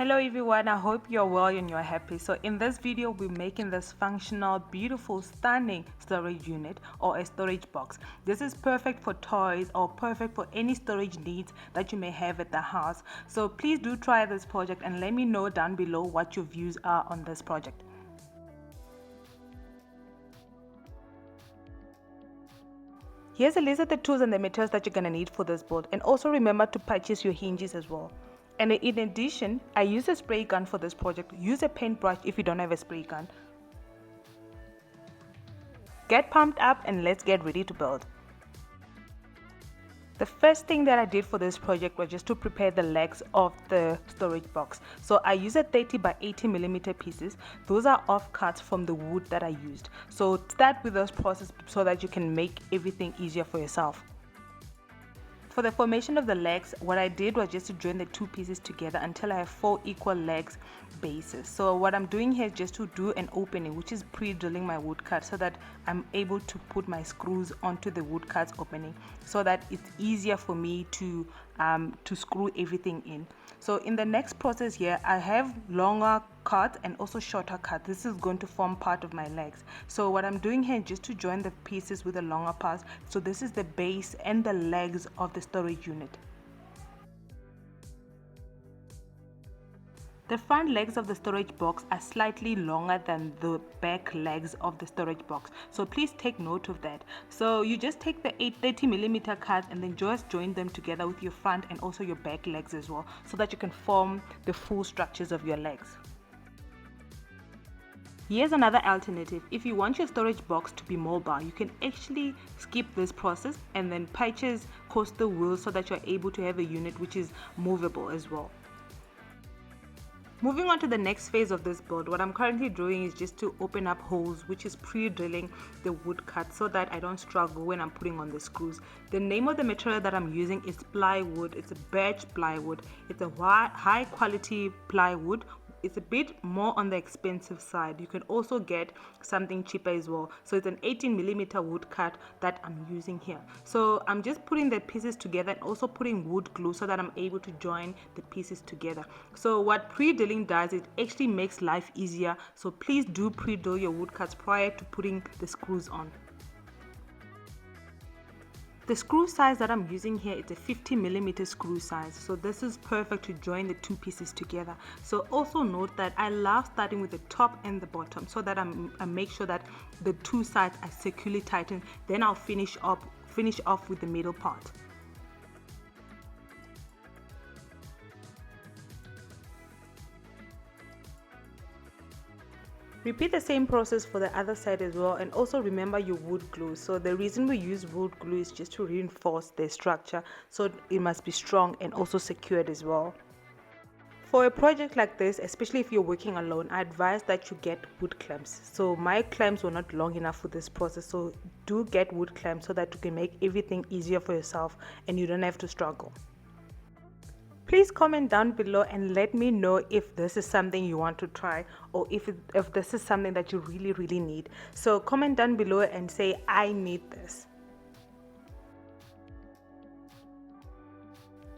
Hello everyone, I hope you're well and you're happy. So in this video we're making this functional, beautiful, stunning storage unit or a storage box. This is perfect for toys or perfect for any storage needs that you may have at the house. So please do try this project and let me know down below what your views are on this project. Here's a list of the tools and the materials that you're going to need for this build, and also remember to purchase your hinges as well. And in addition, I use a spray gun for this project. Use a paintbrush if you don't have a spray gun. Get pumped up and let's get ready to build. The first thing that I did for this project was just to prepare the legs of the storage box. So I used a 30 by 80 millimeter pieces. Those are offcuts from the wood that I used. So start with this process so that you can make everything easier for yourself. For the formation of the legs, what I did was just to join the two pieces together until I have 4 equal legs bases. So what I'm doing here is just to do an opening, which is pre-drilling my wood cut so that I'm able to put my screws onto the wood cuts opening so that it's easier for me to screw everything in. So in the next process here, I have longer cuts and also shorter cuts. This is going to form part of my legs. So what I'm doing here is just to join the pieces with the longer parts. So this is the base and the legs of the storage unit. The front legs of the storage box are slightly longer than the back legs of the storage box, so please take note of that. So you just take the 30 millimeter cuts and then just join them together with your front and also your back legs as well, so that you can form the full structures of your legs. Here's another alternative. If you want your storage box to be mobile, you can actually skip this process and then purchase coaster wheels so that you're able to have a unit which is movable as well. Moving on to the next phase of this build, what I'm currently doing is just to open up holes, which is pre-drilling the wood cut so that I don't struggle when I'm putting on the screws. The name of the material that I'm using is plywood. It's a BIRCH plywood. It's a high quality plywood. It's a bit more on the expensive side. You can also get something cheaper as well. So it's an 18 millimeter wood cut that I'm using here. So I'm just putting the pieces together and also putting wood glue so that I'm able to join the pieces together. So what pre-drilling does, it actually makes life easier. So please do pre-drill your wood cuts prior to putting the screws on. The screw size that I'm using here is a 50 millimeter screw size, so this is perfect to join the two pieces together. So also note that I love starting with the top and the bottom so that I make sure that the two sides are securely tightened. Then I'll finish off with the middle part. Repeat the same process for the other side as well, and also remember your wood glue. So the reason we use wood glue is just to reinforce the structure, so it must be strong and also secured as well. For a project like this, especially if you're working alone, I advise that you get wood clamps. So my clamps were not long enough for this process, so do get wood clamps so that you can make everything easier for yourself and you don't have to struggle. Please comment down below and let me know if this is something you want to try, or if this is something that you really need. So comment down below and say, I need this.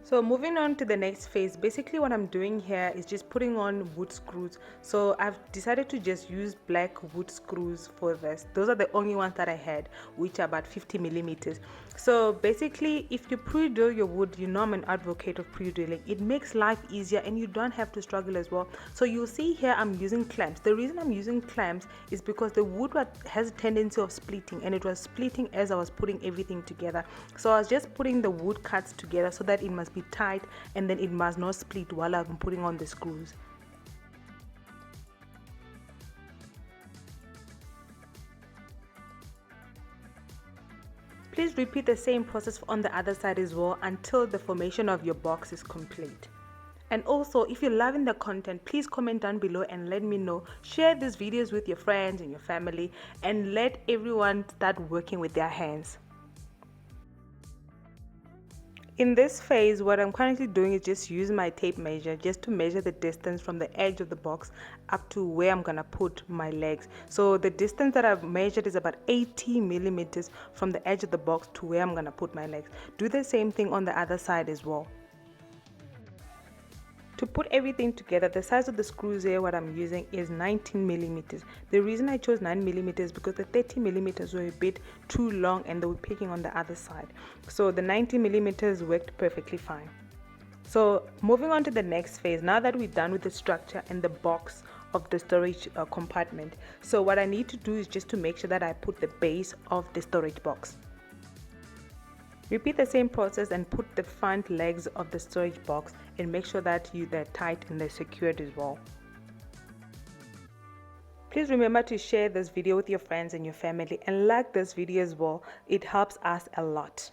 So moving on to the next phase, basically what I'm doing here is just putting on wood screws. So I've decided to just use black wood screws for this. Those are the only ones that I had, which are about 50 millimeters. So basically, if you pre-drill your wood, you know I'm an advocate of pre-drilling. It makes life easier and you don't have to struggle as well. So you'll see here I'm using clamps. The reason I'm using clamps is because the wood has a tendency of splitting, and it was splitting as I was putting everything together. So I was just putting the wood cuts together so that it must be tight and then it must not split while I'm putting on the screws. Please repeat the same process on the other side as well until the formation of your box is complete. And also, if you're loving the content, please comment down below and let me know. Share these videos with your friends and your family and let everyone start working with their hands. In this phase, what I'm currently doing is just use my tape measure just to measure the distance from the edge of the box up to where I'm gonna put my legs. So the distance that I've measured is about 80 millimeters from the edge of the box to where I'm gonna put my legs. Do the same thing on the other side as well. To put everything together, the size of the screws here, what I'm using is 19 millimeters. The reason I chose 9 millimeters is because the 30 millimeters were a bit too long and they were picking on the other side. So the 19 millimeters worked perfectly fine. So moving on to the next phase, now that we're done with the structure and the box of the storage compartment, so what I need to do is just to make sure that I put the base of the storage box. Repeat the same process and put the front legs of the storage box and make sure that they're tight and they're secured as well. Please remember to share this video with your friends and your family and like this video as well. It helps us a lot.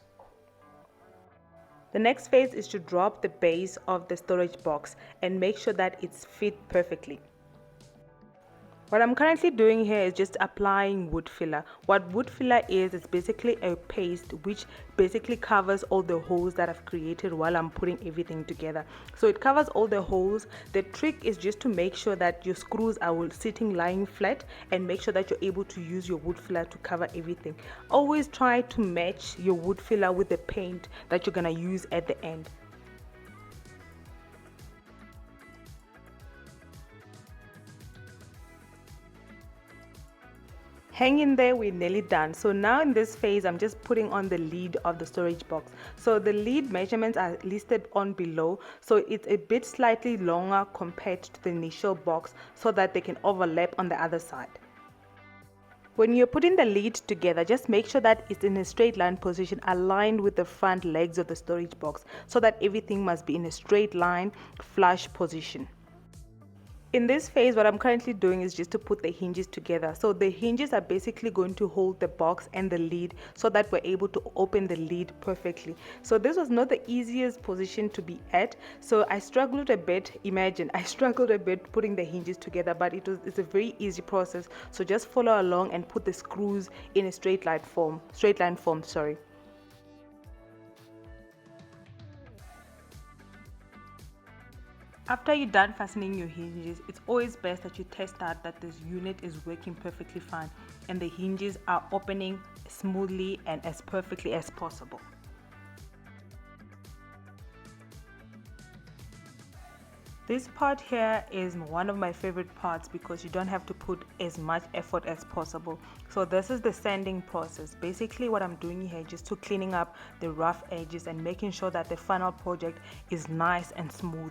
The next phase is to drop the base of the storage box and make sure that it's fit perfectly. What I'm currently doing here is just applying wood filler. What wood filler is basically a paste which basically covers all the holes that I've created while I'm putting everything together. So it covers all the holes. The trick is just to make sure that your screws are sitting lying flat and make sure that you're able to use your wood filler to cover everything. Always try to match your wood filler with the paint that you're gonna use at the end. Hang in there, we're nearly done. So now in this phase, I'm just putting on the lid of the storage box. So the lid measurements are listed on below. So it's a bit slightly longer compared to the initial box so that they can overlap on the other side. When you're putting the lid together, just make sure that it's in a straight line position aligned with the front legs of the storage box so that everything must be in a straight line, flush position. In this phase, what I'm currently doing is just to put the hinges together. So the hinges are basically going to hold the box and the lid so that we're able to open the lid perfectly. So this was not the easiest position to be at. So I struggled a bit. Imagine, I struggled a bit putting the hinges together, but it's a very easy process. So just follow along and put the screws in a straight line form, sorry. After you're done fastening your hinges, it's always best that you test out that this unit is working perfectly fine and the hinges are opening smoothly and as perfectly as possible. This part here is one of my favorite parts because you don't have to put as much effort as possible. So this is the sanding process. Basically what I'm doing here is just to cleaning up the rough edges and making sure that the final project is nice and smooth.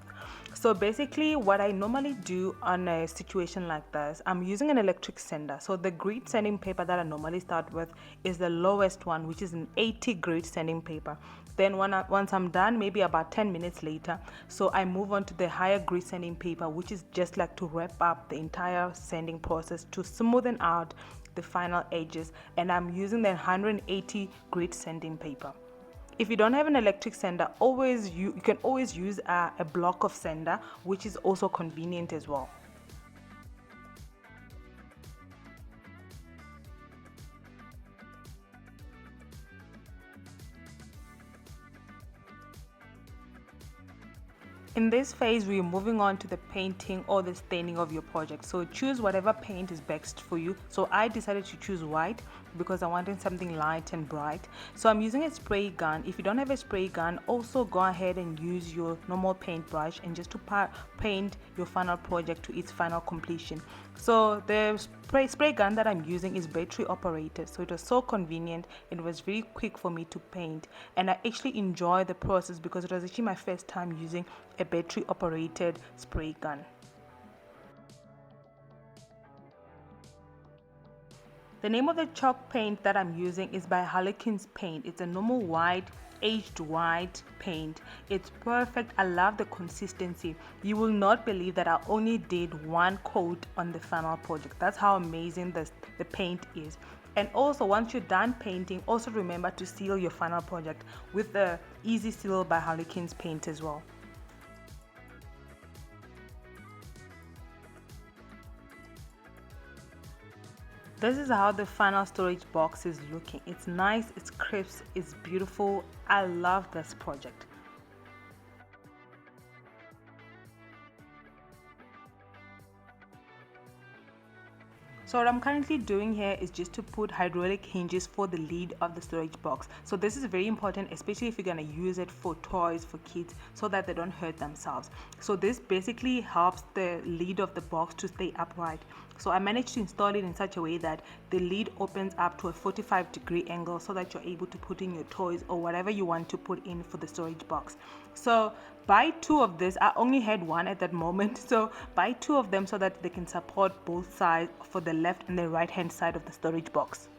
So basically what I normally do on a situation like this, I'm using an electric sander. So the grit sanding paper that I normally start with is the lowest one, which is an 80 grit sanding paper. Then once I'm done, maybe about 10 minutes later, so I move on to the higher grit sanding paper, which is just like to wrap up the entire sanding process to smoothen out the final edges, and I'm using the 180 grit sanding paper. If you don't have an electric sander, you can always use a block of sander, which is also convenient as well. In this phase, we're moving on to the painting or the staining of your project. So choose whatever paint is best for you. So I decided to choose white because I wanted something light and bright. So I'm using a spray gun. If you don't have a spray gun, also go ahead and use your normal paintbrush and just to paint your final project to its final completion. So the spray gun that I'm using is battery operated, so it was so convenient. It was very quick for me to paint, and I actually enjoy the process because it was actually my first time using a battery operated spray gun. The name of the chalk paint that I'm using is by Harlequins Paint. It's a normal white, aged white paint. It's perfect. I love the consistency. You will not believe that I only did one coat on the final project. That's how amazing the paint is. And also, once you're done painting, also remember to seal your final project with the Easy Seal by Harlequins Paint as well. This is how the final storage box is looking. It's nice, it's crisp, it's beautiful. I love this project. So what I'm currently doing here is just to put hydraulic hinges for the lid of the storage box. So this is very important, especially if you're going to use it for toys for kids, so that they don't hurt themselves. So this basically helps the lid of the box to stay upright. So I managed to install it in such a way that the lid opens up to a 45-degree angle, so that you're able to put in your toys or whatever you want to put in for the storage box. So buy 2 of this. I only had 1 at that moment, so buy 2 of them so that they can support both sides for the left and the right hand side of the storage box.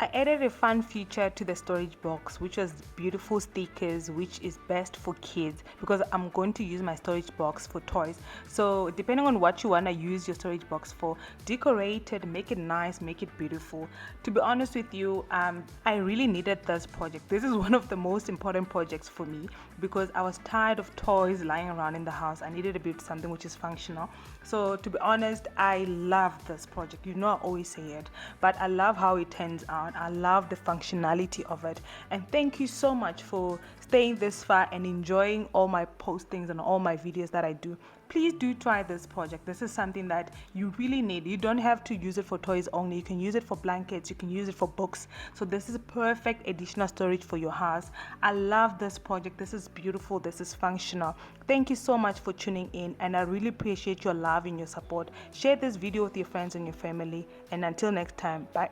I added a fun feature to the storage box, which was beautiful stickers, which is best for kids because I'm going to use my storage box for toys. So depending on what you want to use your storage box for, decorate it, make it nice, make it beautiful. To be honest with you, I really needed this project. This is one of the most important projects for me because I was tired of toys lying around in the house. I needed a bit something which is functional. So to be honest, I love this project. You know, I always say it, but I love how it turns out. I love the functionality of it, and thank you so much for staying this far and enjoying all my postings and all my videos that I do. Please do try this project. This is something that you really need. You don't have to use it for toys only. You can use it for blankets, you can use it for books. So this is a perfect additional storage for your house. I love this project. This is beautiful, this is functional. Thank you so much for tuning in, and I really appreciate your love and your support. Share this video with your friends and your family, and until next time, bye.